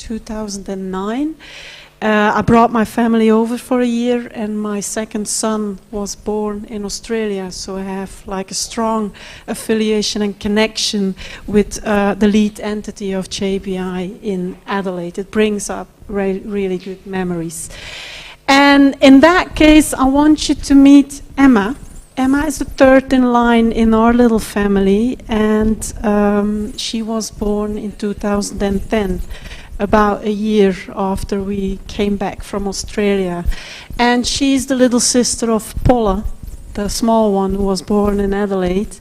2009. I brought my family over for a year, and my second son was born in Australia, so I have like a strong affiliation and connection with the lead entity of JBI in Adelaide. It brings up really good memories. And in that case, I want you to meet Emma. Emma is the third in line in our little family, and she was born in 2010. About a year after we came back from Australia. And she's the little sister of Paula, the small one who was born in Adelaide,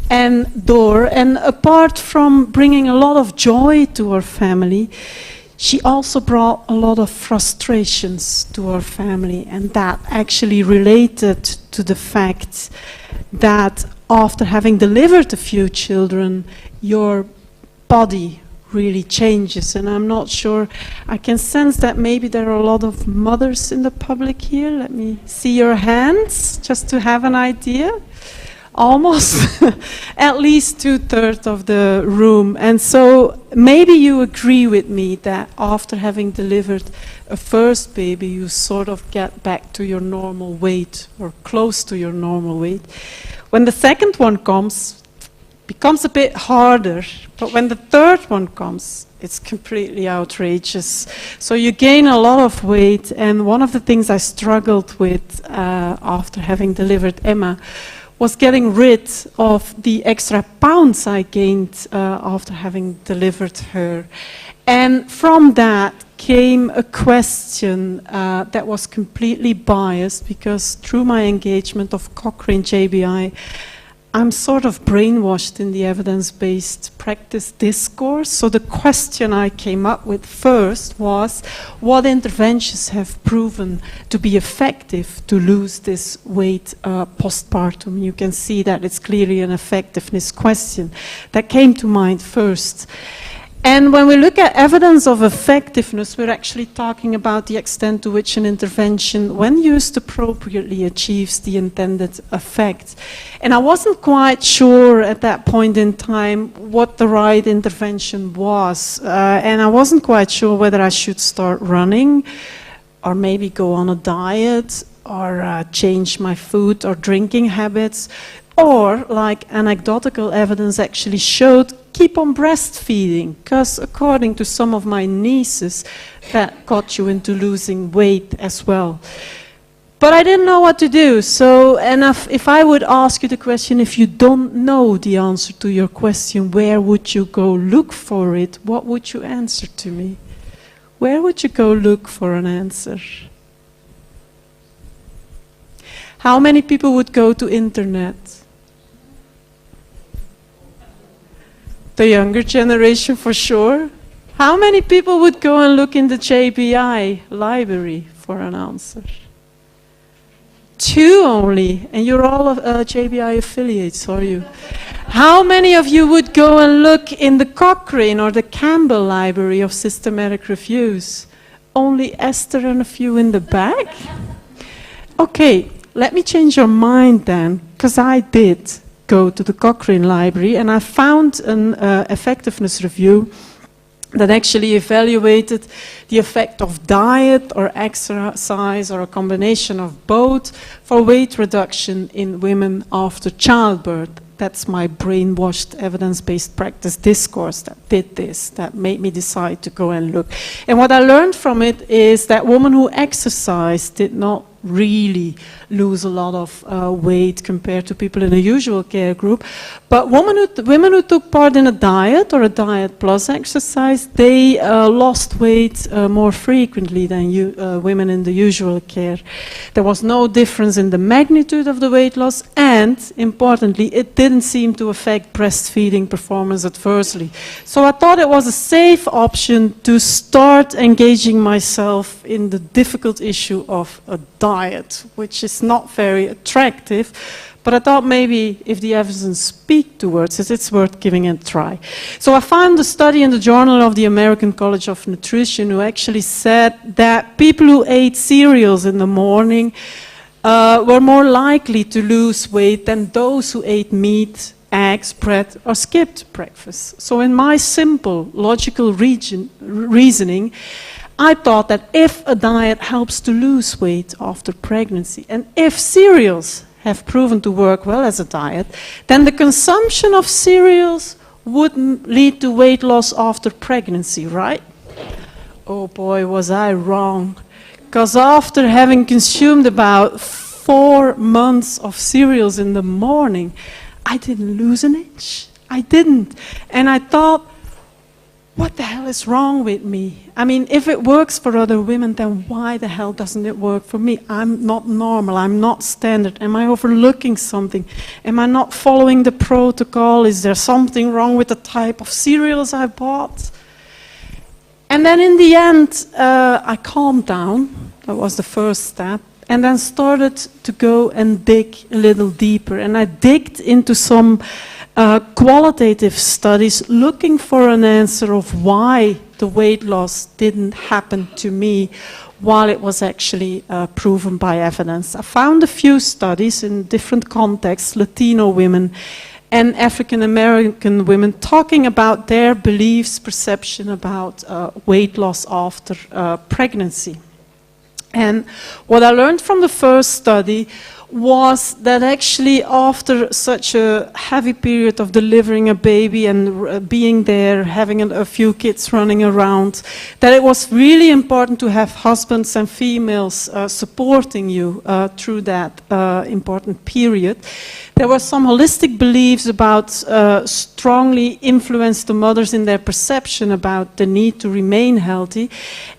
and Dor. And apart from bringing a lot of joy to our family, she also brought a lot of frustrations to our family, and that actually related to the fact that after having delivered a few children, your body really changes. And I'm not sure, I can sense that maybe there are a lot of mothers in the public here. Let me see your hands, just to have an idea. Almost at least 2/3 of the room. And so maybe you agree with me that after having delivered a first baby, you sort of get back to your normal weight, or close to your normal weight. When the second one comes, becomes a bit harder, but when the third one comes, it's completely outrageous. So you gain a lot of weight, and one of the things I struggled with after having delivered Emma was getting rid of the extra pounds I gained after having delivered her. And from that came a question that was completely biased, because through my engagement of Cochrane JBI, I'm sort of brainwashed in the evidence-based practice discourse. So the question I came up with first was, what interventions have proven to be effective to lose this weight postpartum? You can see that it's clearly an effectiveness question that came to mind first. And when we look at evidence of effectiveness, we're actually talking about the extent to which an intervention, when used appropriately, achieves the intended effect. And I wasn't quite sure at that point in time what the right intervention was. And I wasn't quite sure whether I should start running, or maybe go on a diet, or change my food or drinking habits, or, like anecdotal evidence actually showed, keep on breastfeeding, because according to some of my nieces, that got you into losing weight as well. But I didn't know what to do. So, and if I would ask you the question, if you don't know the answer to your question, where would you go look for it? What would you answer to me? Where would you go look for an answer? How many people would go to internet? The younger generation for sure. How many people would go and look in the JBI library for an answer? 2 only, and you're all JBI affiliates, are you? How many of you would go and look in the Cochrane or the Campbell Library of Systematic Reviews? Only Esther and a few in the back? Okay, let me change your mind then, because I did go to the Cochrane Library, and I found an effectiveness review that actually evaluated the effect of diet or exercise or a combination of both for weight reduction in women after childbirth. That's my brainwashed evidence-based practice discourse that did this, that made me decide to go and look. And what I learned from it is that women who exercised did not really lose a lot of weight compared to people in a usual care group. But women who took part in a diet or a diet plus exercise, they lost weight more frequently than women in the usual care. There was no difference in the magnitude of the weight loss, and importantly, it didn't seem to affect breastfeeding performance adversely. So I thought it was a safe option to start engaging myself in the difficult issue of a diet, which is not very attractive, but I thought maybe if the evidence speaks towards it, it's worth giving it a try. So I found a study in the Journal of the American College of Nutrition who actually said that people who ate cereals in the morning were more likely to lose weight than those who ate meat eggs, bread, or skipped breakfast. So in my simple logical reasoning, I thought that if a diet helps to lose weight after pregnancy, and if cereals have proven to work well as a diet, then the consumption of cereals would lead to weight loss after pregnancy, right? Oh boy, was I wrong. Because after having consumed about 4 months of cereals in the morning, I didn't lose an inch. I didn't. And I thought, what the hell is wrong with me? I mean, if it works for other women, then why the hell doesn't it work for me? I'm not normal. I'm not standard. Am I overlooking something? Am I not following the protocol? Is there something wrong with the type of cereals I bought? And then in the end, I calmed down. That was the first step. And then started to go and dig a little deeper. And I digged into some qualitative studies looking for an answer of why the weight loss didn't happen to me while it was actually proven by evidence. I found a few studies in different contexts, Latino women and African American women, talking about their beliefs, perception about weight loss after pregnancy. And what I learned from the first study was that actually after such a heavy period of delivering a baby and being there, having a few kids running around, that it was really important to have husbands and females supporting you through that important period. There were some holistic beliefs about strongly influence the mothers in their perception about the need to remain healthy.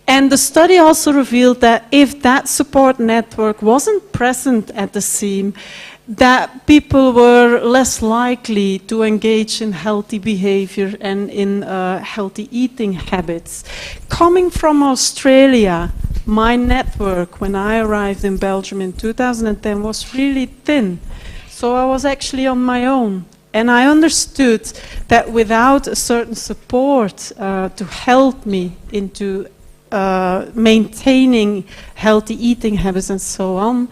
And the study also revealed that if that support network wasn't present at the scene, that people were less likely to engage in healthy behavior and in healthy eating habits. Coming from Australia, my network when I arrived in Belgium in 2010 was really thin. So I was actually on my own. And I understood that without a certain support to help me into maintaining healthy eating habits and so on,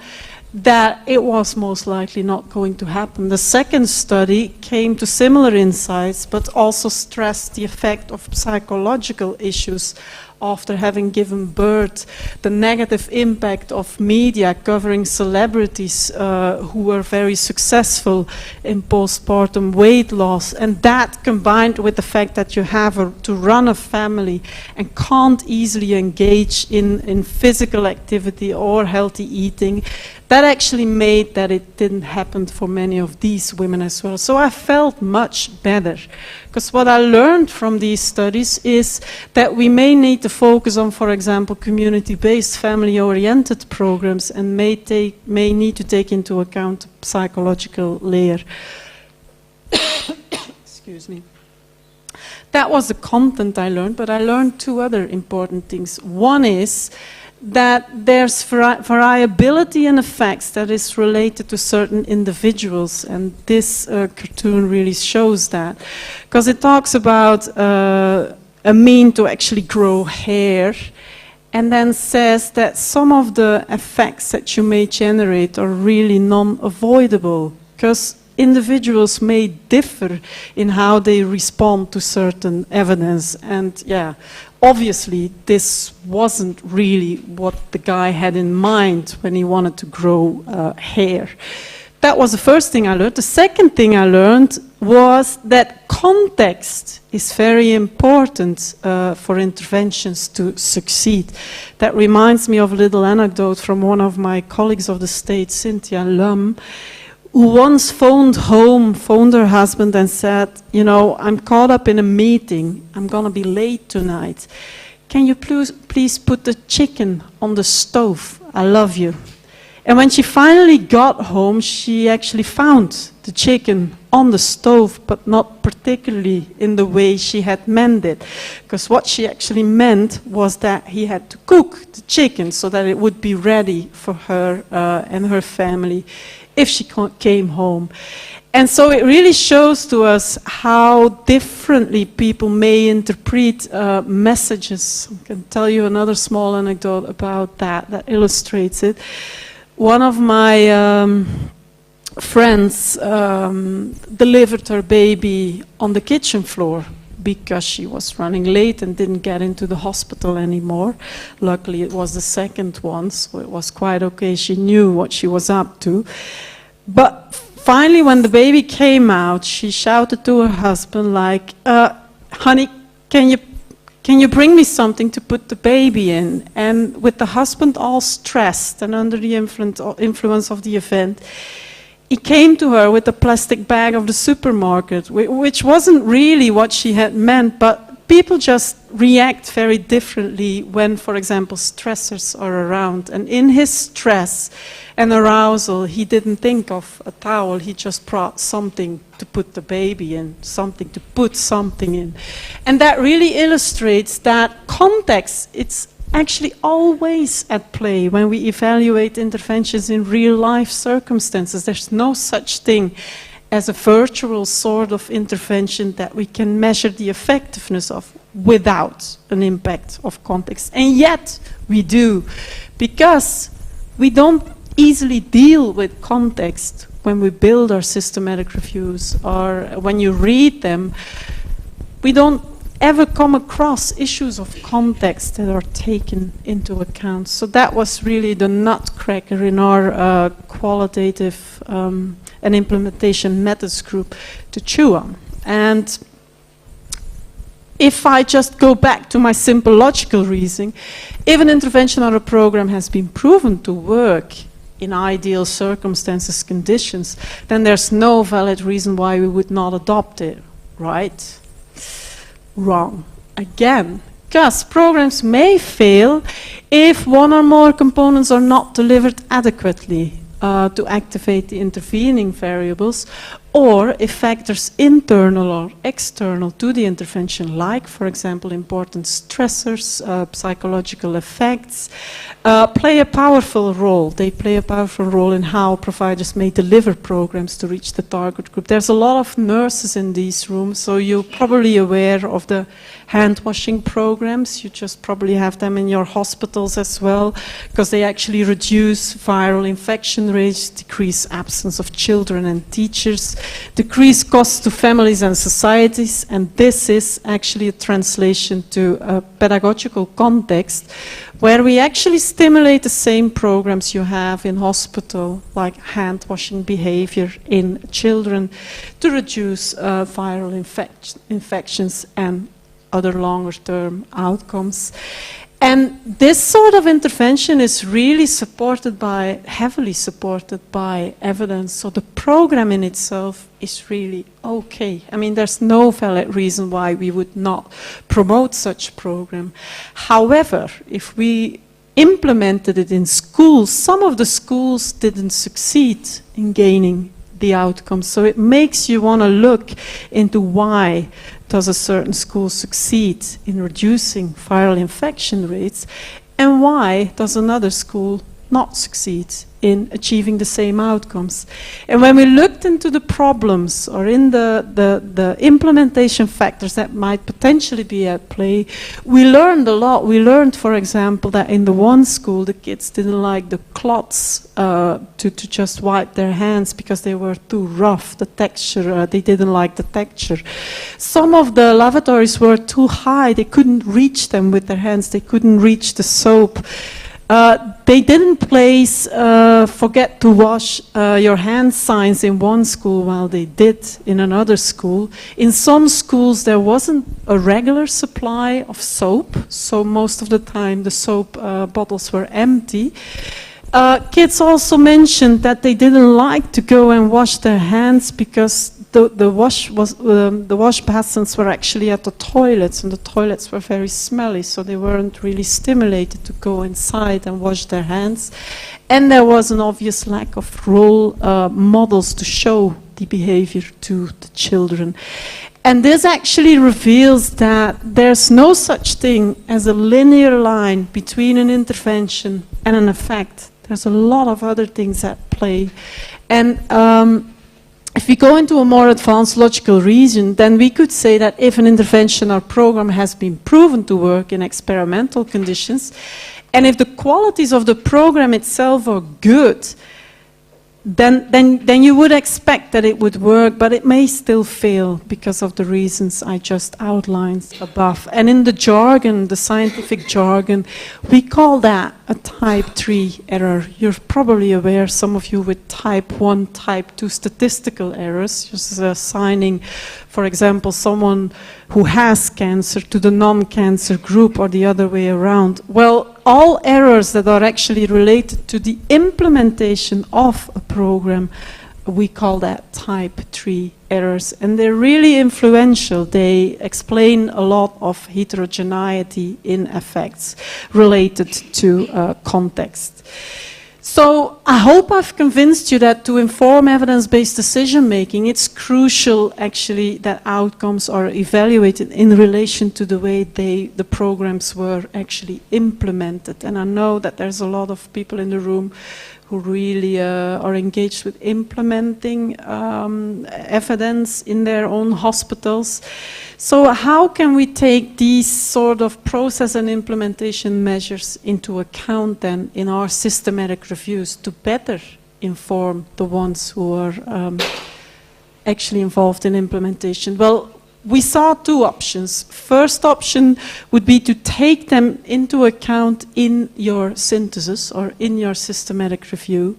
that it was most likely not going to happen. The second study came to similar insights, but also stressed the effect of psychological issues after having given birth, the negative impact of media covering celebrities who were very successful in postpartum weight loss, and that combined with the fact that you have to run a family and can't easily engage in physical activity or healthy eating, that actually made that it didn't happen for many of these women as well. So I felt much better. Because what I learned from these studies is that we may need to focus on, for example, community-based, family-oriented programs and may need to take into account the psychological layer. Excuse me. That was the content I learned, but I learned two other important things. One is that there's variability in effects that is related to certain individuals, and this cartoon really shows that, because it talks about a mean to actually grow hair, and then says that some of the effects that you may generate are really non-avoidable, because individuals may differ in how they respond to certain evidence. And yeah, obviously this wasn't really what the guy had in mind when he wanted to grow hair. That was the first thing I learned. The second thing I learned was that context is very important for interventions to succeed. That reminds me of a little anecdote from one of my colleagues of the state, Cynthia Lum, who once phoned her husband and said, you know, I'm caught up in a meeting, I'm gonna be late tonight. Can you please put the chicken on the stove? I love you. And when she finally got home, she actually found the chicken on the stove, but not particularly in the way she had meant it. Because what she actually meant was that he had to cook the chicken so that it would be ready for her and her family if she came home. And so it really shows to us how differently people may interpret messages. I can tell you another small anecdote about that illustrates it. One of my friends delivered her baby on the kitchen floor because she was running late and didn't get into the hospital anymore. Luckily, it was the second one, so it was quite okay. She knew what she was up to. But finally, when the baby came out, she shouted to her husband, like, honey, can you bring me something to put the baby in? And with the husband all stressed and under the influence of the event, he came to her with a plastic bag of the supermarket, which wasn't really what she had meant, but people just react very differently when, for example, stressors are around. And in his stress and arousal, he didn't think of a towel, he just brought something to put the baby in, something to put something in. And that really illustrates that context, it's actually always at play when we evaluate interventions in real life circumstances. There's no such thing as a virtual sort of intervention that we can measure the effectiveness of without an impact of context. And yet we do, because we don't easily deal with context when we build our systematic reviews, or when you read them, we don't ever come across issues of context that are taken into account. So that was really the nutcracker in our qualitative and implementation methods group to chew on. And if I just go back to my simple logical reasoning, if an intervention or a program has been proven to work in ideal circumstances, conditions, then there's no valid reason why we would not adopt it, right? Wrong. Again, because programs may fail if one or more components are not delivered adequately to activate the intervening variables, or if factors internal or external to the intervention, like, for example, important stressors, psychological effects, play a powerful role. They play a powerful role in how providers may deliver programs to reach the target group. There's a lot of nurses in these rooms, so you're probably aware of the hand washing programs. You just probably have them in your hospitals as well, because they actually reduce viral infection rates, decrease absence of children and teachers, decrease costs to families and societies, and this is actually a translation to a pedagogical context where we actually stimulate the same programs you have in hospital, like hand washing behavior in children, to reduce viral infections and other longer term outcomes. And this sort of intervention is really heavily supported by evidence. So the program in itself is really okay. I mean, there's no valid reason why we would not promote such a program. However, if we implemented it in schools, some of the schools didn't succeed in gaining the outcome. So it makes you want to look into why does a certain school succeed in reducing viral infection rates, and why does another school not succeed in achieving the same outcomes. And when we looked into the problems or in the implementation factors that might potentially be at play, we learned a lot. We learned, for example, that in the one school the kids didn't like the cloths to just wipe their hands because they were too rough, the texture, they didn't like the texture. Some of the lavatories were too high, they couldn't reach them with their hands, they couldn't reach the soap. They didn't place forget to wash your hands signs in one school while they did in another school. In some schools there wasn't a regular supply of soap, so most of the time the soap bottles were empty. Kids also mentioned that they didn't like to go and wash their hands because the wash basins were actually at the toilets, and the toilets were very smelly, so they weren't really stimulated to go inside and wash their hands. And there was an obvious lack of role models to show the behavior to the children. And this actually reveals that there's no such thing as a linear line between an intervention and an effect. There's a lot of other things at play. And if we go into a more advanced logical reason, then we could say that if an intervention or program has been proven to work in experimental conditions, and if the qualities of the program itself are good, then you would expect that it would work, but it may still fail because of the reasons I just outlined above. And in the jargon, the scientific jargon, we call that a type 3 error. You're probably aware, some of you, with type 1, type 2 statistical errors, just assigning, for example, someone who has cancer to the non-cancer group or the other way around. Well, all errors that are actually related to the implementation of a program, we call that type 3 errors. And they're really influential. They explain a lot of heterogeneity in effects related to context. So I hope I've convinced you that to inform evidence-based decision-making, it's crucial actually that outcomes are evaluated in relation to the way the programs were actually implemented. And I know that there's a lot of people in the room who really are engaged with implementing evidence in their own hospitals. So how can we take these sort of process and implementation measures into account then in our systematic reviews to better inform the ones who are actually involved in implementation? Well, we saw two options. First option would be to take them into account in your synthesis or in your systematic review.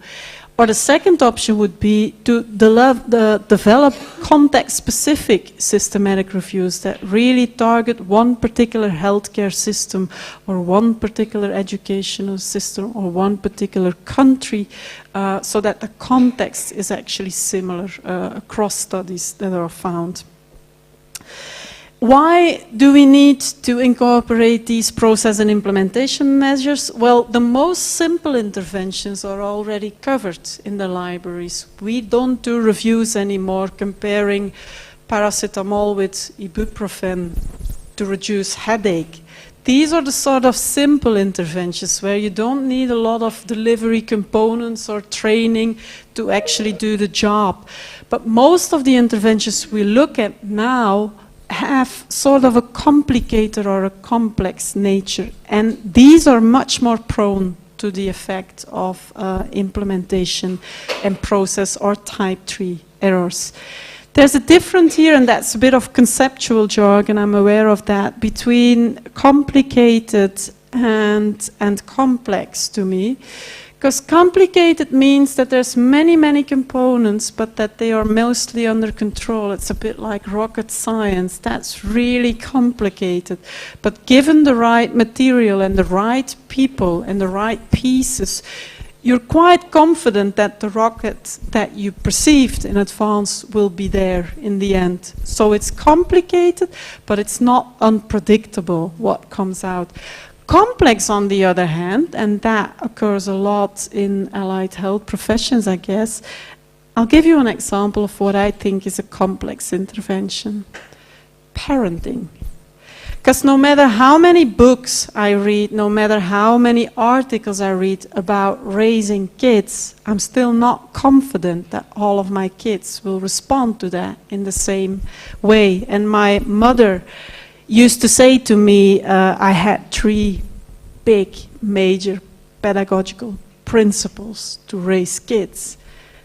Or the second option would be to develop context-specific systematic reviews that really target one particular healthcare system or one particular educational system or one particular country so that the context is actually similar across studies that are found. Why do we need to incorporate these process and implementation measures? Well, the most simple interventions are already covered in the libraries. We don't do reviews anymore comparing paracetamol with ibuprofen to reduce headache. These are the sort of simple interventions where you don't need a lot of delivery components or training to actually do the job. But most of the interventions we look at now have sort of a complicated or a complex nature, and these are much more prone to the effect of implementation and process or type 3 errors. There's a difference here, and that's a bit of conceptual jargon, I'm aware of that, between complicated and complex to me. Because complicated means that there's many components, but that they are mostly under control. It's a bit like rocket science. That's really complicated. But given the right material and the right people and the right pieces, you're quite confident that the rocket that you perceived in advance will be there in the end. So it's complicated, but it's not unpredictable what comes out. Complex, on the other hand, and that occurs a lot in allied health professions, I guess. I'll give you an example of what I think is a complex intervention. Parenting. Because no matter how many books I read, no matter how many articles I read about raising kids, I'm still not confident that all of my kids will respond to that in the same way. And my mother used to say to me, I had 3 big, major pedagogical principles to raise kids.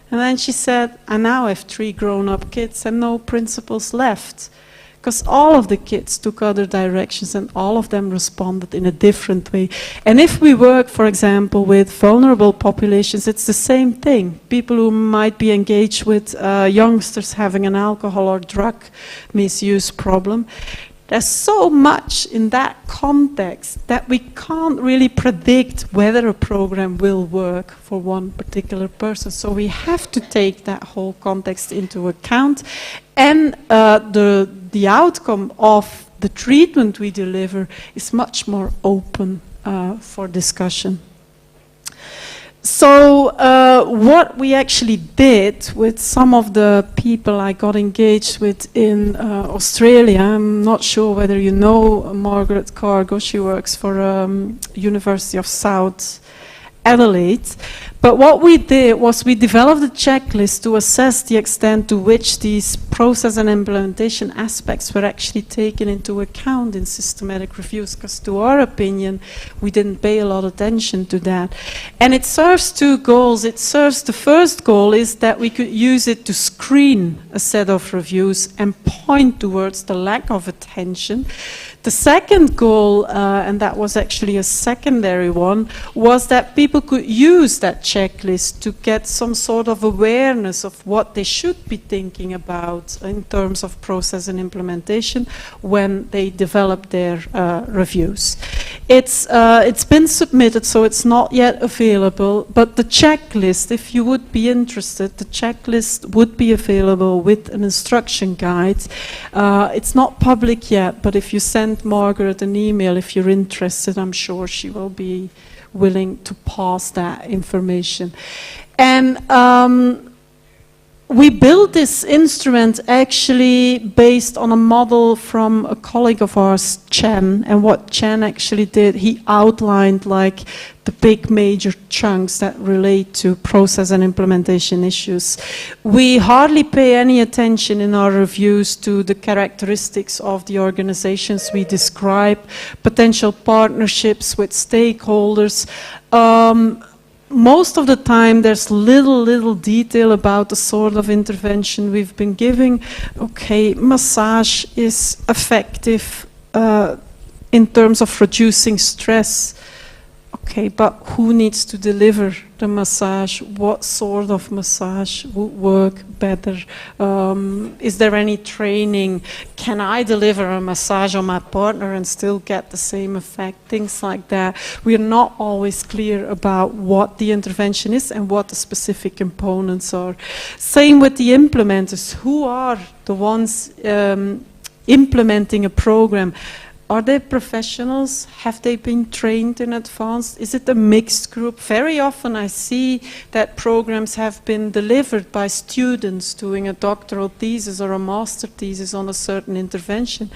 And then she said, I now have 3 grown-up kids and no principles left. Because all of the kids took other directions and all of them responded in a different way. And if we work, for example, with vulnerable populations, it's the same thing. People who might be engaged with youngsters having an alcohol or drug misuse problem. There's so much in that context that we can't really predict whether a program will work for one particular person. So we have to take that whole context into account. And the outcome of the treatment we deliver is much more open for discussion. So what we actually did with some of the people I got engaged with in Australia, I'm not sure whether you know Margaret Cargo, she works for University of South Adelaide. But what we did was we developed a checklist to assess the extent to which these process and implementation aspects were actually taken into account in systematic reviews, because to our opinion, we didn't pay a lot of attention to that. And it serves two goals. It serves, the first goal is that we could use it to screen a set of reviews and point towards the lack of attention. The second goal, and that was actually a secondary one, was that people could use that checklist to get some sort of awareness of what they should be thinking about in terms of process and implementation when they develop their reviews. It's been submitted, so it's not yet available, but the checklist, if you would be interested, the checklist would be available with an instruction guide. It's not public yet, but if you send Margaret an email, if you're interested, I'm sure she will be willing to pass that information. And we built this instrument actually based on a model from a colleague of ours, Chen, and what Chen actually did, he outlined like the big major chunks that relate to process and implementation issues. We hardly pay any attention in our reviews to the characteristics of the organizations we describe, potential partnerships with stakeholders. Most of the time there's little detail about the sort of intervention we've been giving. Okay, massage is effective in terms of reducing stress. Okay, but who needs to deliver the massage? What sort of massage would work better? Is there any training? Can I deliver a massage on my partner and still get the same effect? Things like that. We are not always clear about what the intervention is and what the specific components are. Same with the implementers. Who are the ones implementing a program? Are they professionals? Have they been trained in advance? Is it a mixed group? Very often I see that programs have been delivered by students doing a doctoral thesis or a master thesis on a certain intervention.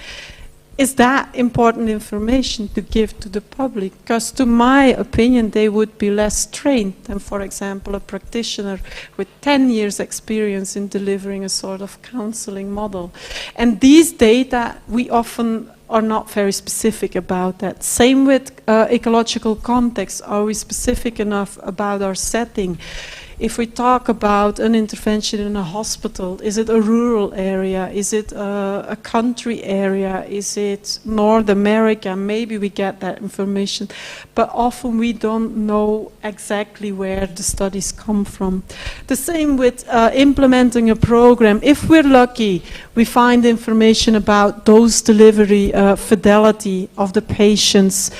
Is that important information to give to the public? Because to my opinion, they would be less trained than, for example, a practitioner with 10 years experience in delivering a sort of counseling model. And these data, we often are not very specific about that. Same with ecological context. Are we specific enough about our setting? If we talk about an intervention in a hospital, is it a rural area? Is it a country area? Is it North America? Maybe we get that information, but often we don't know exactly where the studies come from. The same with implementing a program. If we're lucky, we find information about dose delivery, fidelity of the patients,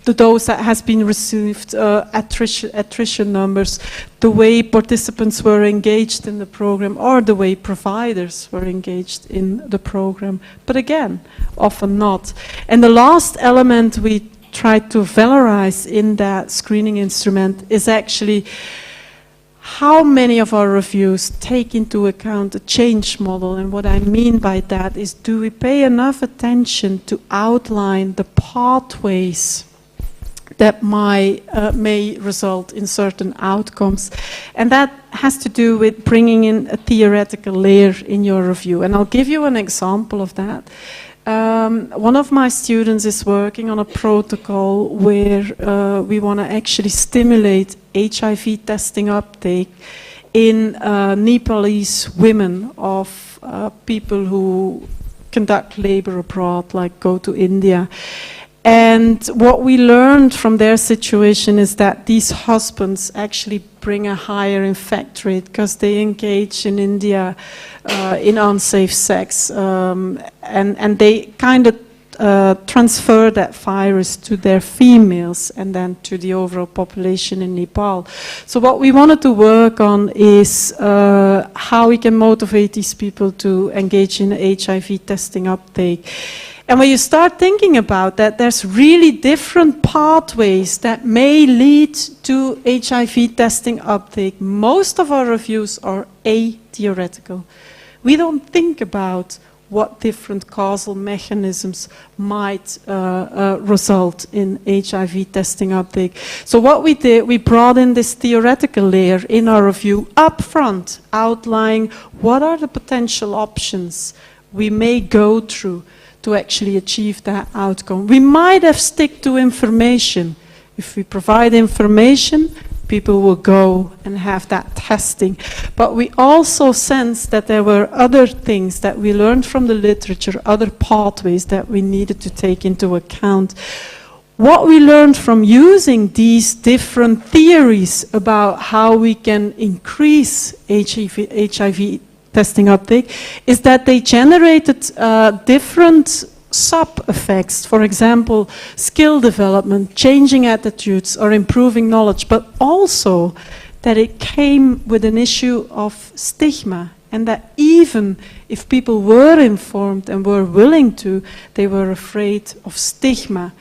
the dose that has been received, attrition numbers, the way participants were engaged in the program, or the way providers were engaged in the program. But again, often not. And the last element we try to valorize in that screening instrument is actually how many of our reviews take into account the change model. And what I mean by that is, do we pay enough attention to outline the pathways that may result in certain outcomes? And that has to do with bringing in a theoretical layer in your review. And I'll give you an example of that. One of my students is working on a protocol where we want to actually stimulate HIV testing uptake in Nepalese women of people who conduct labor abroad, like go to India. And what we learned from their situation is that these husbands actually bring a higher infect rate because they engage in India in unsafe sex, and they kind of transfer that virus to their females and then to the overall population in Nepal. So what we wanted to work on is how we can motivate these people to engage in HIV testing uptake. And when you start thinking about that, there's really different pathways that may lead to HIV testing uptake. Most of our reviews are atheoretical. We don't think about what different causal mechanisms might result in HIV testing uptake. So what we did, we brought in this theoretical layer in our review up front, outlining what are the potential options we may go through to actually achieve that outcome. We might have stick to information. If we provide information, people will go and have that testing. But we also sensed that there were other things that we learned from the literature, other pathways that we needed to take into account. What we learned from using these different theories about how we can increase HIV testing uptake is that they generated different sub-effects, for example, skill development, changing attitudes, or improving knowledge, but also that it came with an issue of stigma, and that even if people were informed and were willing to, they were afraid of stigma,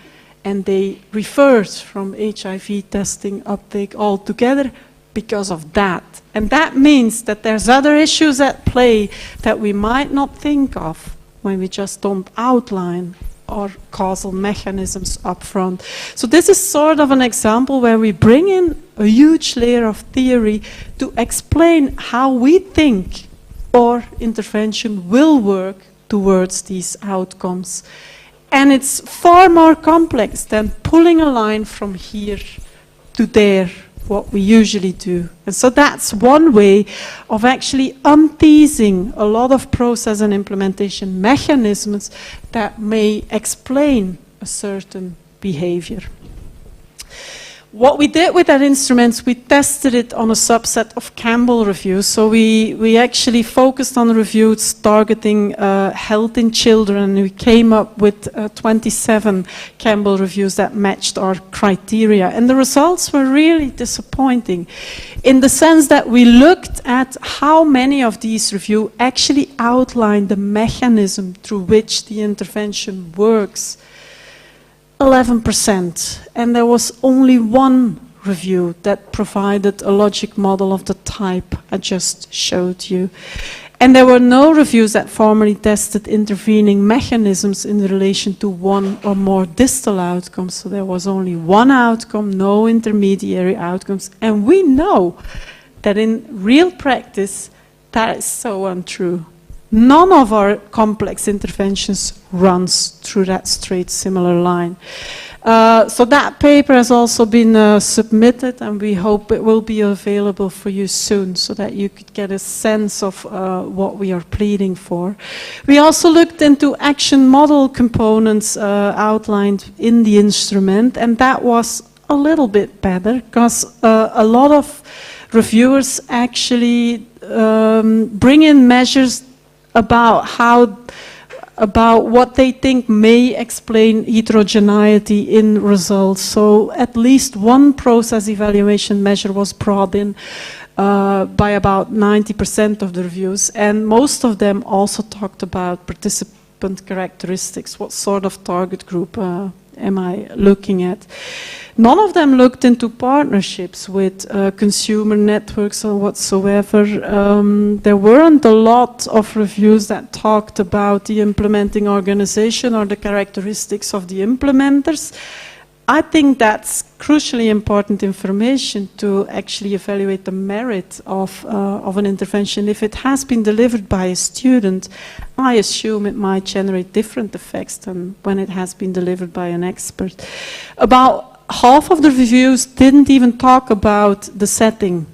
and they referred from HIV testing uptake altogether because of that. And that means that there's other issues at play that we might not think of when we just don't outline our causal mechanisms up front. So this is sort of an example where we bring in a huge layer of theory to explain how we think our intervention will work towards these outcomes. And it's far more complex than pulling a line from here to there, what we usually do. And so that's one way of actually unteasing a lot of process and implementation mechanisms that may explain a certain behavior. What we did with that instrument, we tested it on a subset of Campbell reviews. So we actually focused on reviews targeting health in children, and we came up with 27 Campbell reviews that matched our criteria. And the results were really disappointing in the sense that we looked at how many of these reviews actually outline the mechanism through which the intervention works. 11%, and there was only one review that provided a logic model of the type I just showed you. And there were no reviews that formally tested intervening mechanisms in relation to one or more distal outcomes. So there was only one outcome, no intermediary outcomes. And we know that in real practice, that is so untrue. None of our complex interventions runs through that straight similar line. So that paper has also been submitted, and we hope it will be available for you soon so that you could get a sense of what we are pleading for. We also looked into action model components outlined in the instrument, and that was a little bit better because a lot of reviewers actually bring in measures about what they think may explain heterogeneity in results. So at least one process evaluation measure was brought in by about 90% of the reviews, and most of them also talked about participant characteristics. What sort of target group am I looking at? None of them looked into partnerships with consumer networks or whatsoever. There weren't a lot of reviews that talked about the implementing organization or the characteristics of the implementers. I think that's crucially important information to actually evaluate the merit of an intervention. If it has been delivered by a student, I assume it might generate different effects than when it has been delivered by an expert. About half of the reviews didn't even talk about the setting.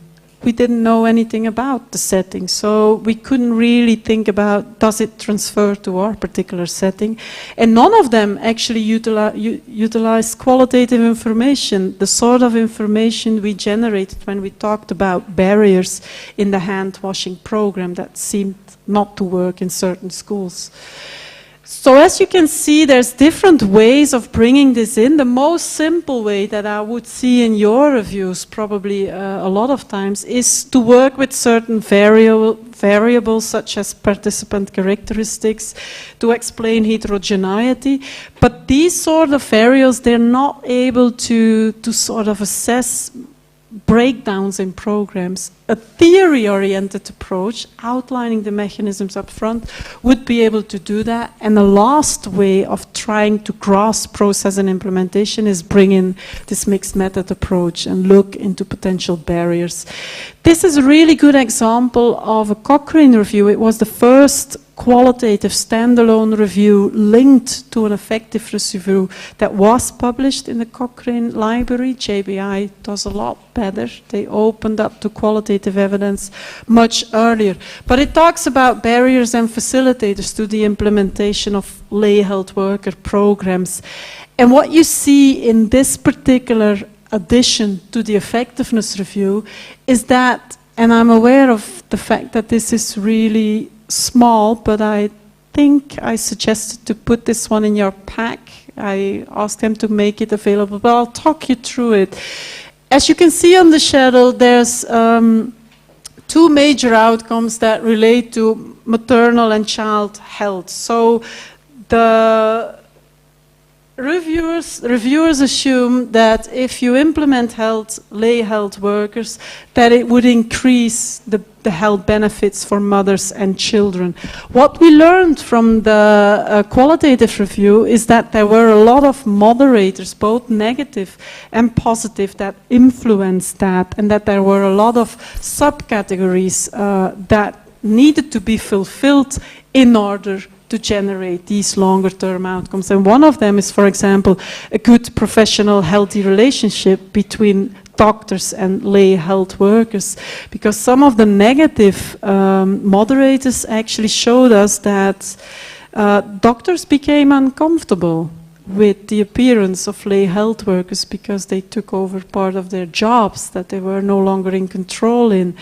We didn't know anything about the setting, so we couldn't really think about, does it transfer to our particular setting? And none of them actually utilized qualitative information, the sort of information we generated when we talked about barriers in the hand-washing program that seemed not to work in certain schools. So as you can see, there's different ways of bringing this in. The most simple way that I would see in your reviews probably a lot of times is to work with certain variables such as participant characteristics to explain heterogeneity. But these sort of variables, they're not able to sort of assess breakdowns in programs, a theory-oriented approach, outlining the mechanisms up front, would be able to do that. And the last way of trying to grasp process and implementation is bring in this mixed method approach and look into potential barriers. This is a really good example of a Cochrane review. It was the first qualitative standalone review linked to an effectiveness review that was published in the Cochrane library. JBI does a lot better. They opened up to qualitative evidence much earlier. But it talks about barriers and facilitators to the implementation of lay health worker programs. And what you see in this particular addition to the effectiveness review is that, and I'm aware of the fact that this is really small, but I think I suggested to put this one in your pack. I asked them to make it available, but I'll talk you through it. As you can see on the schedule, there's two major outcomes that relate to maternal and child health. So the reviewers assume that if you implement lay health workers, that it would increase the health benefits for mothers and children. What we learned from the qualitative review is that there were a lot of moderators, both negative and positive, that influenced that, and that there were a lot of subcategories that needed to be fulfilled in order to generate these longer-term outcomes. And one of them is, for example, a good professional, healthy relationship between doctors and lay health workers. Because some of the negative moderators actually showed us that doctors became uncomfortable with the appearance of lay health workers because they took over part of their jobs that they were no longer in control in.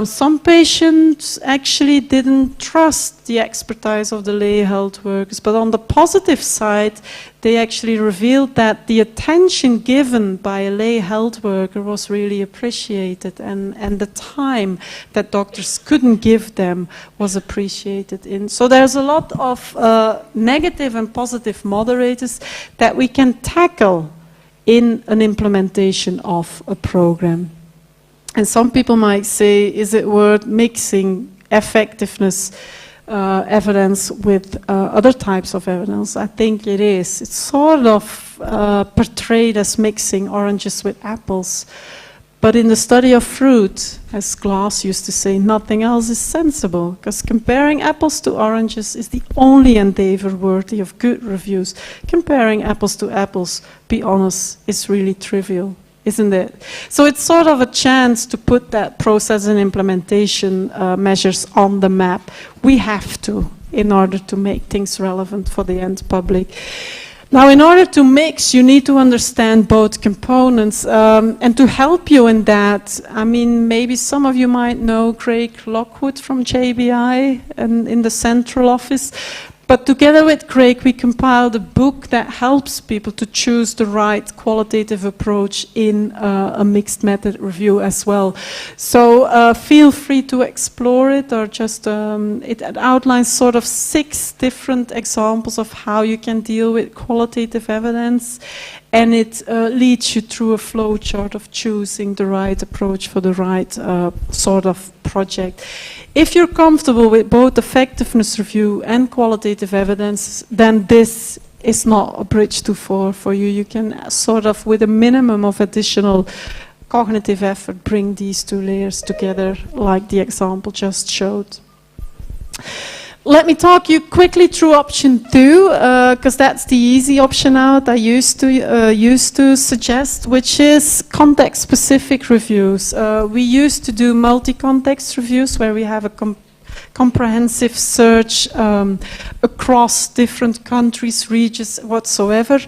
Some patients actually didn't trust the expertise of the lay health workers, but on the positive side, they actually revealed that the attention given by a lay health worker was really appreciated, and the time that doctors couldn't give them was appreciated. So there's a lot of negative and positive moderators that we can tackle in an implementation of a program. And some people might say, is it worth mixing effectiveness evidence with other types of evidence? I think it is. It's sort of portrayed as mixing oranges with apples. But in the study of fruit, as Glass used to say, nothing else is sensible, because comparing apples to oranges is the only endeavor worthy of good reviews. Comparing apples to apples, be honest, is really trivial, isn't it? So it's sort of a chance to put that process and implementation measures on the map. We have to, in order to make things relevant for the end public. Now, in order to mix, you need to understand both components. And to help you in that, I mean, maybe some of you might know Craig Lockwood from JBI and in the central office. But together with Craig, we compiled a book that helps people to choose the right qualitative approach in a mixed method review as well. So feel free to explore it, or just it outlines sort of 6 different examples of how you can deal with qualitative evidence. And it leads you through a flow chart of choosing the right approach for the right sort of project. If you're comfortable with both effectiveness review and qualitative evidence, then this is not a bridge too far for you. You can sort of, with a minimum of additional cognitive effort, bring these 2 layers together, like the example just showed. Let me talk you quickly through option 2, because that's the easy option out I used to suggest, which is context-specific reviews. We used to do multi-context reviews where we have a comprehensive search across different countries, regions, whatsoever.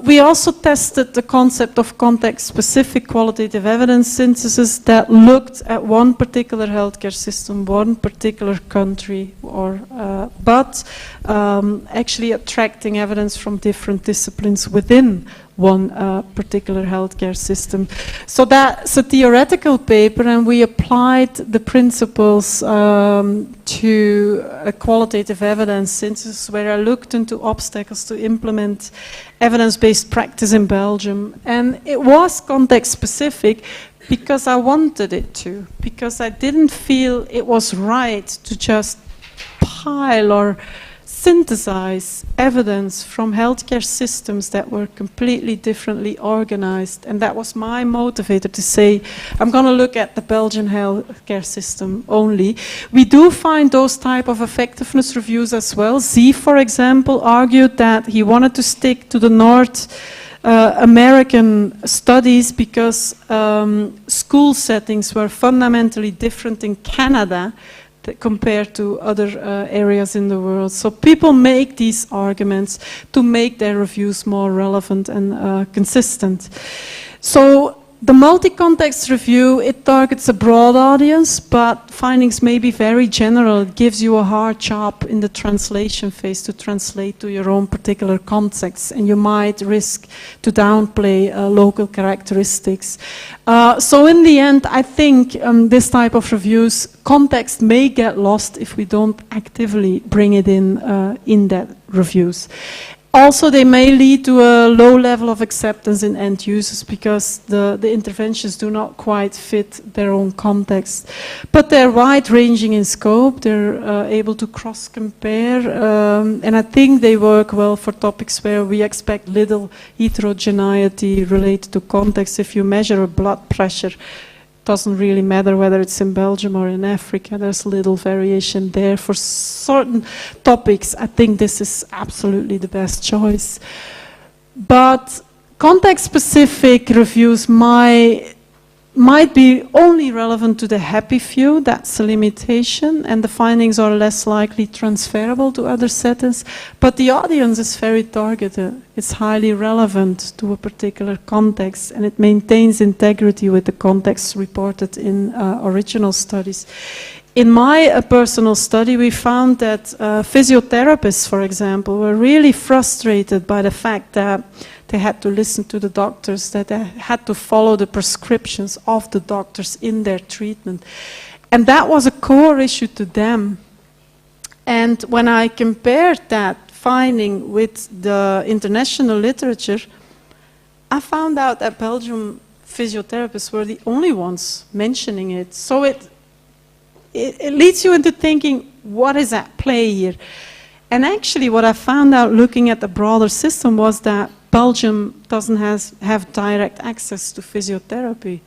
We also tested the concept of context-specific qualitative evidence synthesis that looked at one particular healthcare system, one particular country, but actually attracting evidence from different disciplines within one particular healthcare system. So that's a theoretical paper, and we applied the principles to a qualitative evidence synthesis where I looked into obstacles to implement evidence-based practice in Belgium. And it was context-specific because I wanted it to, because I didn't feel it was right to just pile or synthesize evidence from healthcare systems that were completely differently organized. And that was my motivator to say, I'm going to look at the Belgian healthcare system only. We do find those type of effectiveness reviews as well. Z, for example, argued that he wanted to stick to the North American studies because school settings were fundamentally different in Canada compared to other areas in the world. So people make these arguments to make their reviews more relevant and consistent. So the multi-context review, it targets a broad audience, but findings may be very general. It gives you a hard job in the translation phase to translate to your own particular context, and you might risk to downplay local characteristics. So in the end, I think this type of reviews, context may get lost if we don't actively bring it in that reviews. Also, they may lead to a low level of acceptance in end users because the interventions do not quite fit their own context. But they're wide-ranging in scope, they're able to cross-compare, and I think they work well for topics where we expect little heterogeneity related to context. If you measure a blood pressure, doesn't really matter whether it's in Belgium or in Africa. There's little variation there. For certain topics, I think this is absolutely the best choice. But context-specific reviews might be only relevant to the happy few. That's a limitation, and the findings are less likely transferable to other settings. But the audience is very targeted. It's highly relevant to a particular context, and it maintains integrity with the context reported in original studies. In my personal study, we found that physiotherapists, for example, were really frustrated by the fact that they had to listen to the doctors, that they had to follow the prescriptions of the doctors in their treatment. And that was a core issue to them. And when I compared that finding with the international literature, I found out that Belgian physiotherapists were the only ones mentioning it. So it leads you into thinking, what is at play here? And actually what I found out looking at the broader system was that Belgium doesn't have direct access to physiotherapy,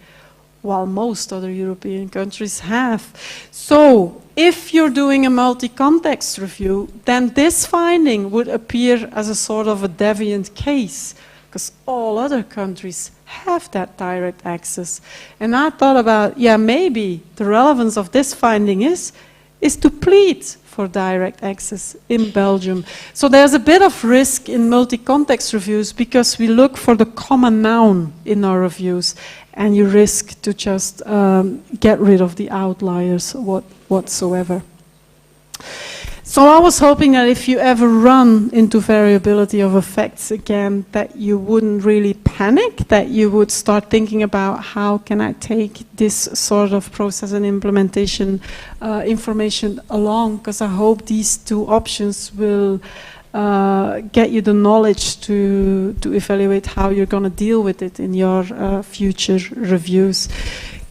while most other European countries have. So if you're doing a multi-context review, then this finding would appear as a sort of a deviant case, because all other countries have that direct access. And I thought about, yeah, maybe the relevance of this finding is to plead for direct access in Belgium. So there's a bit of risk in multi-context reviews because we look for the common noun in our reviews, and you risk to just get rid of the outliers whatsoever. So I was hoping that if you ever run into variability of effects again, that you wouldn't really panic, that you would start thinking about how can I take this sort of process and implementation information along, because I hope these two options will get you the knowledge to evaluate how you're going to deal with it in your future reviews.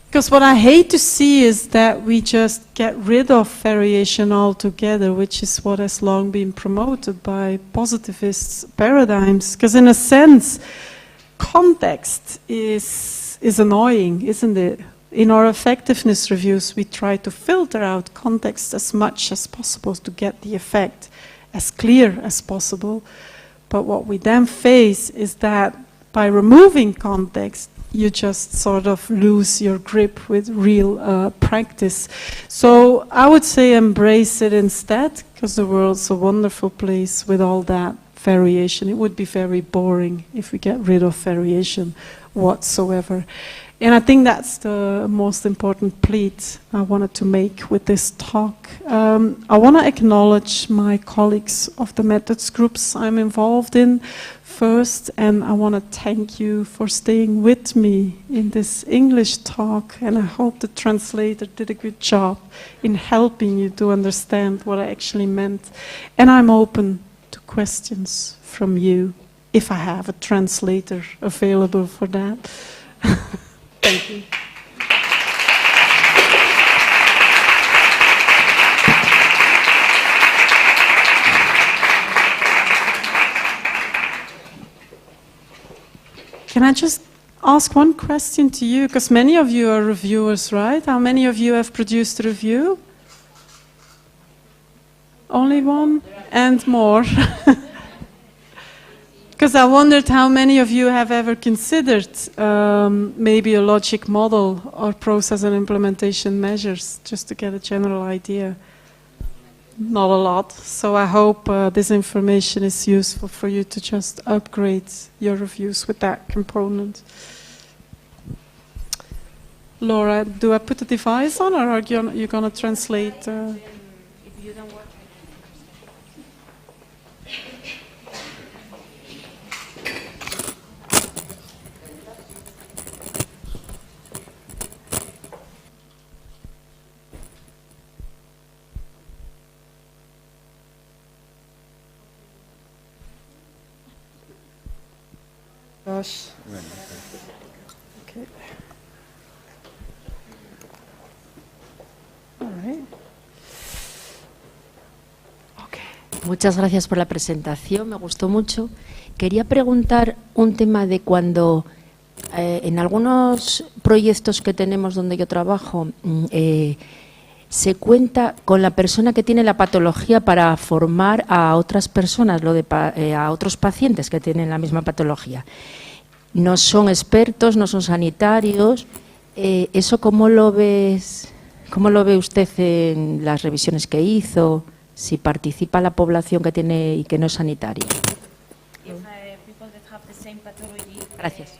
Because what I hate to see is that we just get rid of variation altogether, which is what has long been promoted by positivist paradigms. Because in a sense, context is annoying, isn't it? In our effectiveness reviews, we try to filter out context as much as possible to get the effect as clear as possible. But what we then face is that by removing context, you just sort of lose your grip with real practice. So I would say embrace it instead, because the world's a wonderful place with all that variation. It would be very boring if we get rid of variation whatsoever. And I think that's the most important plea I wanted to make with this talk. I want to acknowledge my colleagues of the methods groups I'm involved in first, and I want to thank you for staying with me in this English talk, and I hope the translator did a good job in helping you to understand what I actually meant. And I'm open to questions from you, if I have a translator available for that. Thank you. Can I just ask one question to you? Because many of you are reviewers, right? How many of you have produced a review? Only one? And more. Because I wondered how many of you have ever considered maybe a logic model or process and implementation measures, just to get a general idea. Not a lot. So I hope this information is useful for you to just upgrade your reviews with that component. Laura, do I put the device on, or are you going to translate? If you don't work. Gosh. Okay. All right. Okay. Muchas gracias por la presentación, me gustó mucho. Quería preguntar un tema de cuando en algunos proyectos que tenemos donde yo trabajo se cuenta con la persona que tiene la patología para formar a otras personas, a otros pacientes que tienen la misma patología. No son expertos, no son sanitarios. ¿Eso cómo lo ve usted en las revisiones que hizo? Si participa la población que tiene y que no es sanitaria. Gracias.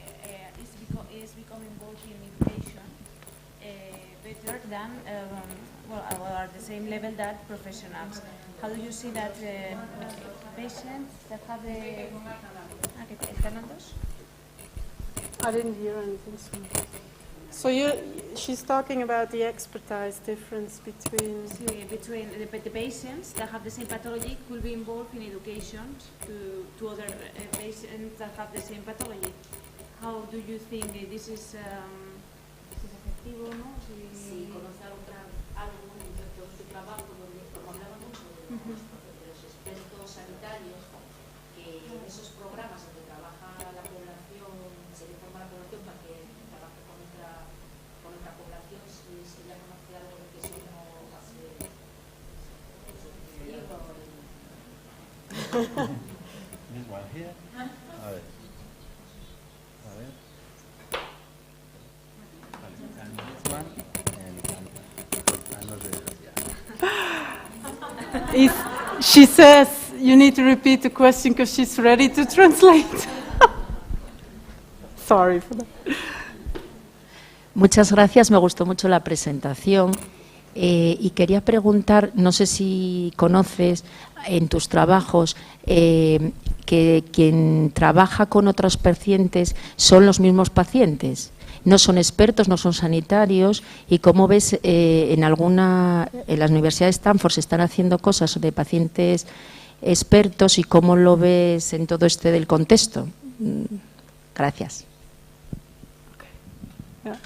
At the same level that professionals. How do you see that patients that have the... I didn't hear anything. So she's talking about the expertise difference between the patients that have the same pathology could be involved in education to other patients that have the same pathology. How do you think this is efectivo, no? Sí, conocer algo dentro de su trabajo, donde, como hablaba mucho de los expertos sanitarios, que en esos programas en que trabaja la población, se le forma la población para que trabaje con otra población, si ella conoce algo de que eso no va a ser efectivo. This one here. A ver. And this one. She says you need to repeat the question because she's ready to translate. Sorry for that. Muchas gracias, me gustó mucho la presentación y quería preguntar, no sé si conoces en tus trabajos que quien trabaja con otros pacientes son los mismos pacientes. No son expertos, no son sanitarios, y cómo ves en las universidades de Stanford se están haciendo cosas de pacientes expertos y cómo lo ves en todo este del contexto. Gracias. Okay.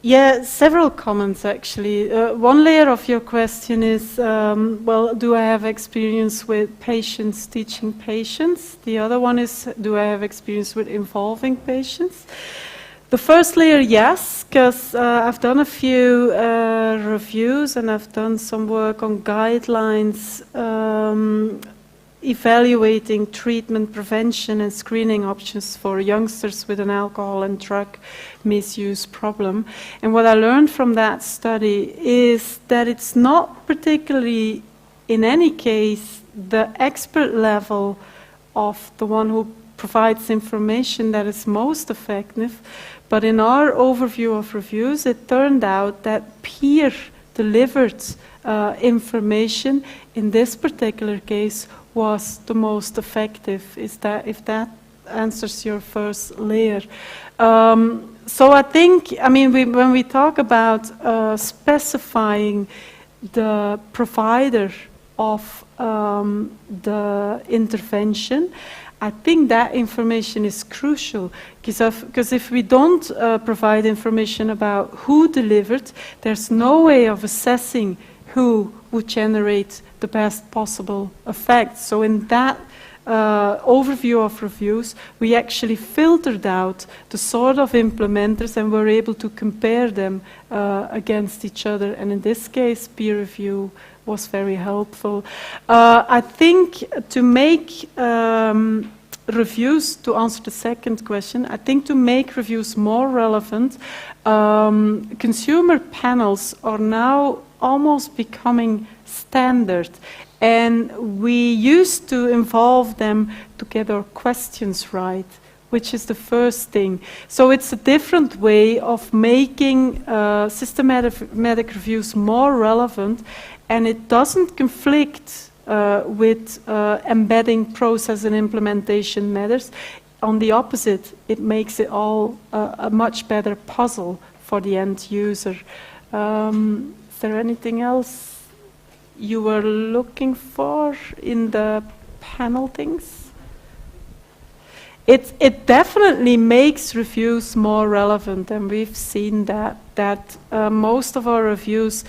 Yeah, several comments actually. One layer of your question is, well, do I have experience with patients teaching patients? The other one is, do I have experience with involving patients? The first layer, yes, because I've done a few reviews and I've done some work on guidelines evaluating treatment, prevention and screening options for youngsters with an alcohol and drug misuse problem. And what I learned from that study is that it's not particularly in any case, the expert level of the one who provides information that is most effective. But in our overview of reviews, it turned out that peer-delivered information in this particular case was the most effective. If that answers your first layer. So I think, I mean, when we talk about specifying the provider of the intervention, I think that information is crucial, because if we don't provide information about who delivered, there's no way of assessing who would generate the best possible effect. So in that overview of reviews, we actually filtered out the sort of implementers and were able to compare them against each other. And in this case, peer review was very helpful. I think to make reviews, to answer the second question, I think to make reviews more relevant, consumer panels are now almost becoming standard. And we used to involve them to get our questions right, which is the first thing. So it's a different way of making systematic reviews more relevant, and it doesn't conflict with embedding process and implementation matters. On the opposite, it makes it all a much better puzzle for the end user. Is there anything else you were looking for in the panel things? It definitely makes reviews more relevant, and we've seen that most of our reviews,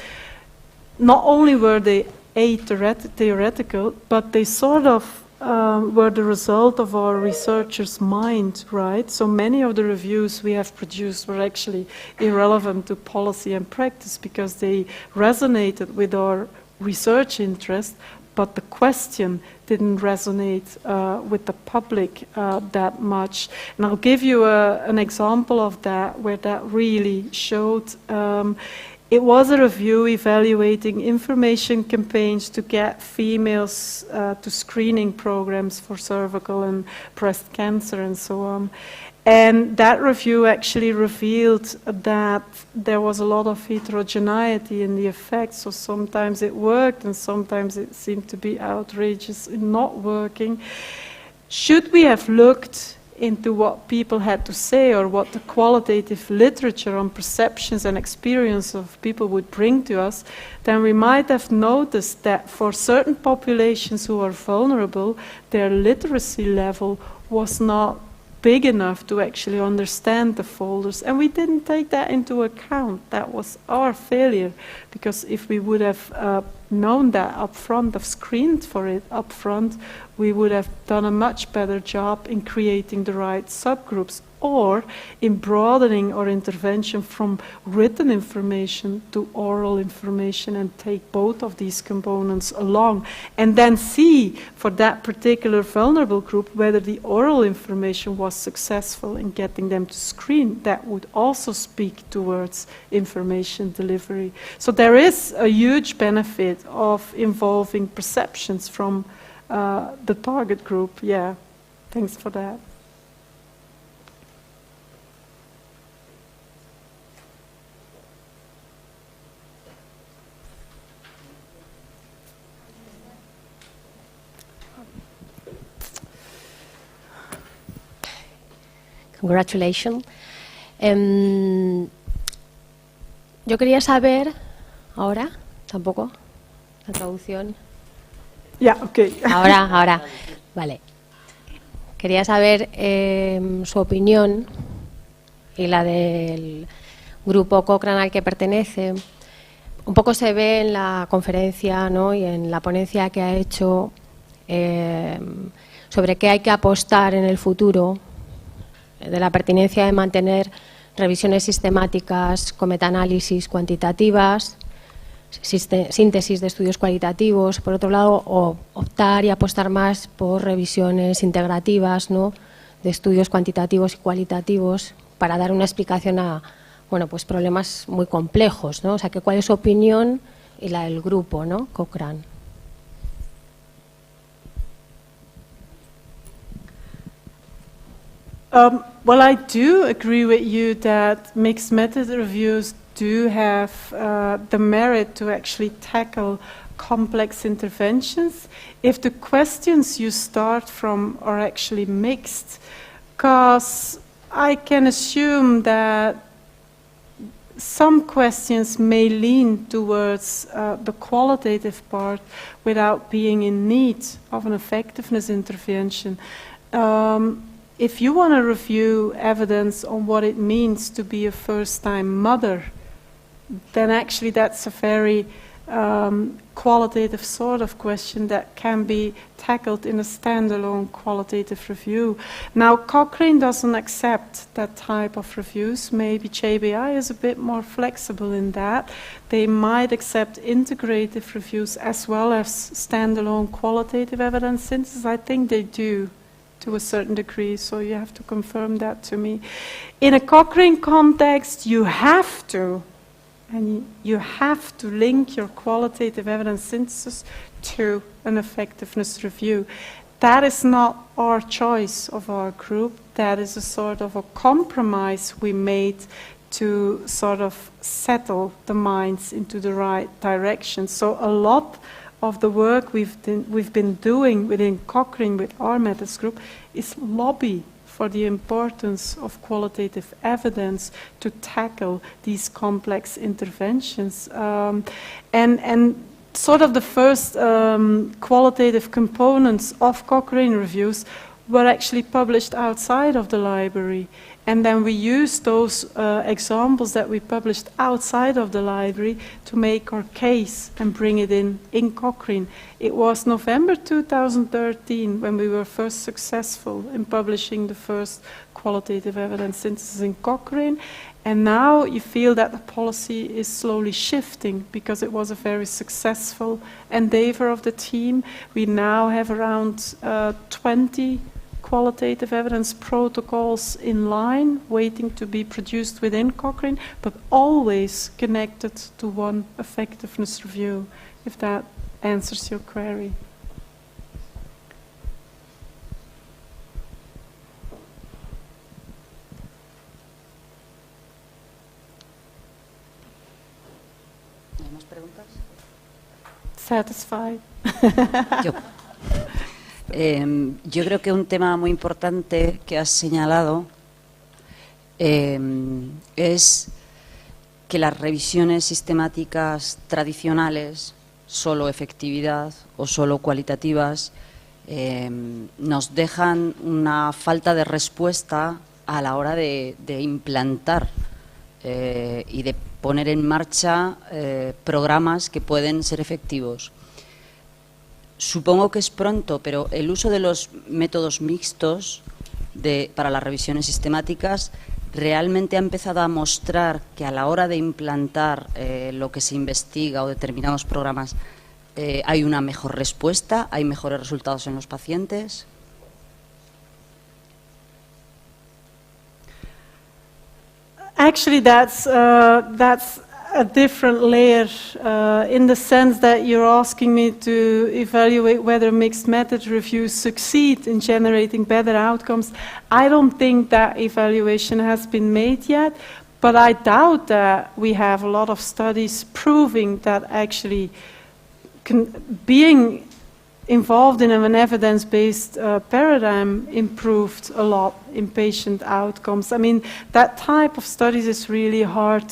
not only were they theoretical, but they sort of were the result of our researchers' mind, right? So many of the reviews we have produced were actually irrelevant to policy and practice because they resonated with our research interest, but the question didn't resonate with the public that much. And I'll give you an example of that, where that really showed. It was a review evaluating information campaigns to get females to screening programs for cervical and breast cancer and so on. And that review actually revealed that there was a lot of heterogeneity in the effects. So sometimes it worked and sometimes it seemed to be outrageous in not working. Should we have looked into what people had to say or what the qualitative literature on perceptions and experience of people would bring to us, then we might have noticed that for certain populations who are vulnerable, their literacy level was not big enough to actually understand the folders, and we didn't take that into account. That was our failure, because if we would have known that up front, have screened for it up front, we would have done a much better job in creating the right subgroups or in broadening our intervention from written information to oral information and take both of these components along and then see for that particular vulnerable group whether the oral information was successful in getting them to screen. That would also speak towards information delivery. So there is a huge benefit of involving perceptions from the target group. Yeah, thanks for that. Congratulations. Yo quería saber, ahora, tampoco, la traducción. Yeah, okay. Ahora, vale. Quería saber su opinión y la del grupo Cochrane al que pertenece. Un poco se ve en la conferencia, ¿no?, y en la ponencia que ha hecho sobre qué hay que apostar en el futuro, de la pertinencia de mantener revisiones sistemáticas con metaanálisis cuantitativas, síntesis de estudios cualitativos, por otro lado, o optar y apostar más por revisiones integrativas, ¿no?, de estudios cuantitativos y cualitativos para dar una explicación a, bueno, pues problemas muy complejos, ¿no? O sea, que ¿cuál es su opinión y la del grupo, ¿no?, Cochrane? Well, I do agree with you that mixed method reviews do have the merit to actually tackle complex interventions if the questions you start from are actually mixed. Because I can assume that some questions may lean towards the qualitative part without being in need of an effectiveness intervention. If you want to review evidence on what it means to be a first-time mother, then actually that's a very qualitative sort of question that can be tackled in a standalone qualitative review. Now, Cochrane doesn't accept that type of reviews. Maybe JBI is a bit more flexible in that. They might accept integrative reviews as well as standalone qualitative evidence synthesis. I think they do, to a certain degree, so you have to confirm that to me. In a Cochrane context, you have to link your qualitative evidence synthesis to an effectiveness review. That is not our choice of our group. That is a sort of a compromise we made to sort of settle the minds into the right direction. So a lot of the work we've been doing within Cochrane with our methods group is lobby for the importance of qualitative evidence to tackle these complex interventions. And sort of the first qualitative components of Cochrane reviews were actually published outside of the library. And then we used those examples that we published outside of the library to make our case and bring it in Cochrane. It was November 2013 when we were first successful in publishing the first qualitative evidence synthesis in Cochrane. And now you feel that the policy is slowly shifting because it was a very successful endeavor of the team. We now have around 20 qualitative evidence protocols in line, waiting to be produced within Cochrane, but always connected to one effectiveness review, if that answers your query. ¿Hay más preguntas? Satisfied? Yo creo que un tema muy importante que has señalado es que las revisiones sistemáticas tradicionales, solo efectividad o solo cualitativas, nos dejan una falta de respuesta a la hora de implantar y de poner en marcha programas que pueden ser efectivos. Supongo que es pronto, pero el uso de los métodos mixtos para las revisiones sistemáticas realmente ha empezado a mostrar que a la hora de implantar lo que se investiga o determinados programas hay una mejor respuesta, hay mejores resultados en los pacientes. Actually, that's a different layer in the sense that you're asking me to evaluate whether mixed method reviews succeed in generating better outcomes. I don't think that evaluation has been made yet, but I doubt that we have a lot of studies proving that actually being involved in an evidence-based paradigm improved a lot in patient outcomes. I mean, that type of studies is really hard,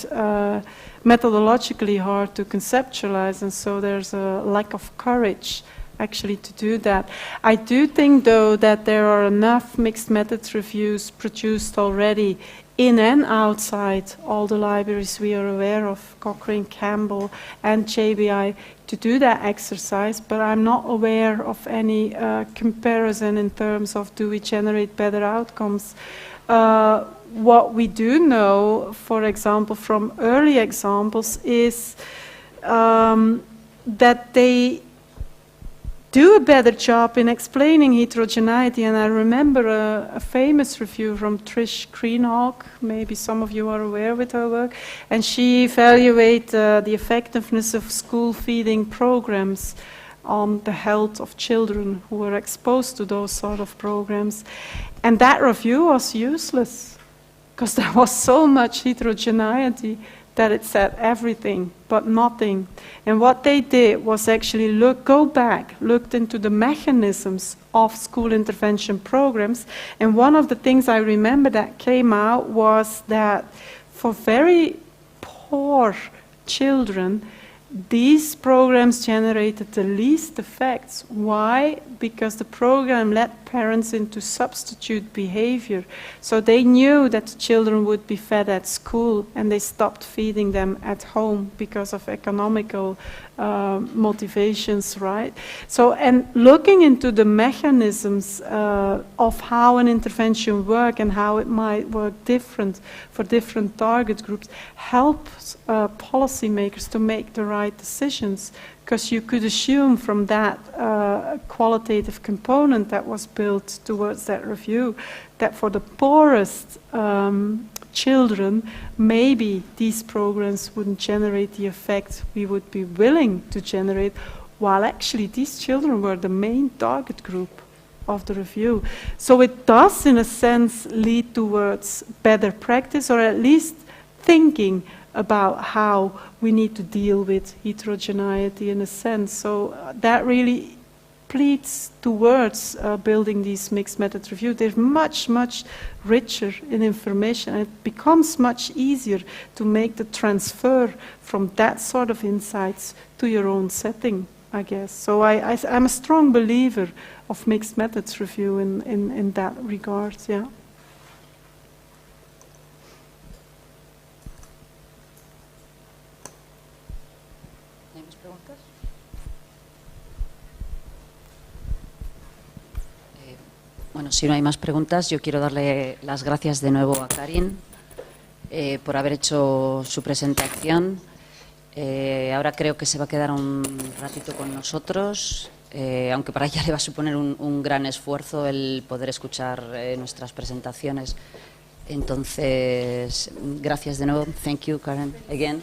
methodologically hard to conceptualize, and so there's a lack of courage actually to do that. I do think, though, that there are enough mixed methods reviews produced already in and outside all the libraries we are aware of, Cochrane, Campbell, and JBI, to do that exercise, but I'm not aware of any comparison in terms of do we generate better outcomes. What we do know, for example, from early examples, is that they do a better job in explaining heterogeneity. And I remember a famous review from Trish Greenhalgh, maybe some of you are aware with her work, and she evaluated the effectiveness of school feeding programs on the health of children who were exposed to those sort of programs. And that review was useless, because there was so much heterogeneity that it said everything but nothing. And what they did was actually looked into the mechanisms of school intervention programs. And one of the things I remember that came out was that for very poor children, these programs generated the least effects. Why? Because the program led parents into substitute behavior. So they knew that the children would be fed at school, and they stopped feeding them at home because of economical motivations, right? So, and looking into the mechanisms of how an intervention works and how it might work different for different target groups helps policymakers to make the right decisions, because you could assume from that qualitative component that was built towards that review that for the poorest children, maybe these programs wouldn't generate the effect we would be willing to generate, while actually these children were the main target group of the review. So it does, in a sense, lead towards better practice, or at least thinking about how we need to deal with heterogeneity in a sense. So that really pleads towards building these mixed methods review. They're much, much richer in information, and it becomes much easier to make the transfer from that sort of insights to your own setting, I guess. So I'm a strong believer of mixed methods review in that regard, yeah. Bueno, si no hay más preguntas, yo quiero darle las gracias de nuevo a Karin por haber hecho su presentación. Ahora creo que se va a quedar un ratito con nosotros, aunque para ella le va a suponer un gran esfuerzo el poder escuchar nuestras presentaciones. Entonces, gracias de nuevo. Thank you, Karin, again.